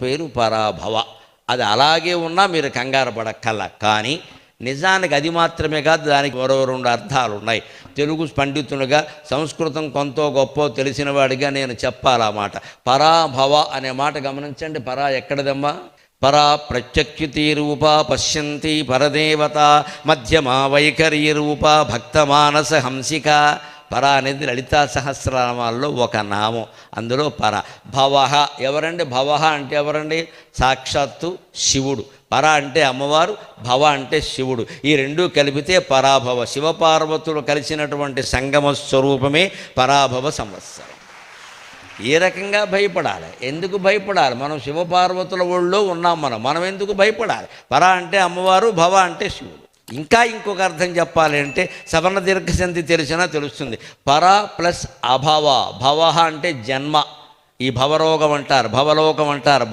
పేరు పరాభవ. అది అలాగే ఉన్నా మీరు కంగారు పడక్కల్లా. కానీ నిజానికి అది మాత్రమే కాదు, దానికి మరో 2 అర్థాలు ఉన్నాయి. తెలుగు పండితునిగా, సంస్కృతం కొంతో గొప్ప తెలిసిన వాడిగా నేను చెప్పాలన్నమాట. పరాభవ అనే మాట గమనించండి. పరా ఎక్కడదమ్మా? పరా ప్రత్యక్షితీ రూప పశ్యంతి పరదేవత మధ్యమా వైఖరీ రూప భక్తమానస హంసిక. పర అనేది లలితా సహస్రనామాల్లో ఒక నామం. అందులో పర. భవః ఎవరండి? భవః అంటే ఎవరండి? సాక్షాత్తు శివుడు. పర అంటే అమ్మవారు, భవ అంటే శివుడు. ఈ రెండూ కలిపితే పరాభవ. శివపార్వతులు కలిసినటువంటి సంగమ స్వరూపమే పరాభవ సంవత్సరం. ఏ రకంగా భయపడాలి? ఎందుకు భయపడాలి? మనం శివపార్వతుల ఒళ్ళో ఉన్నాం. మనం ఎందుకు భయపడాలి? పర అంటే అమ్మవారు, భవ అంటే శివుడు. ఇంకా ఇంకొక అర్థం చెప్పాలి అంటే సవర్ణ దీర్ఘసంధి తెలిసినా తెలుస్తుంది. పర ప్లస్ అభవ. భవ అంటే జన్మ. ఈ భవరోగం అంటారు, భవలోకం అంటారు.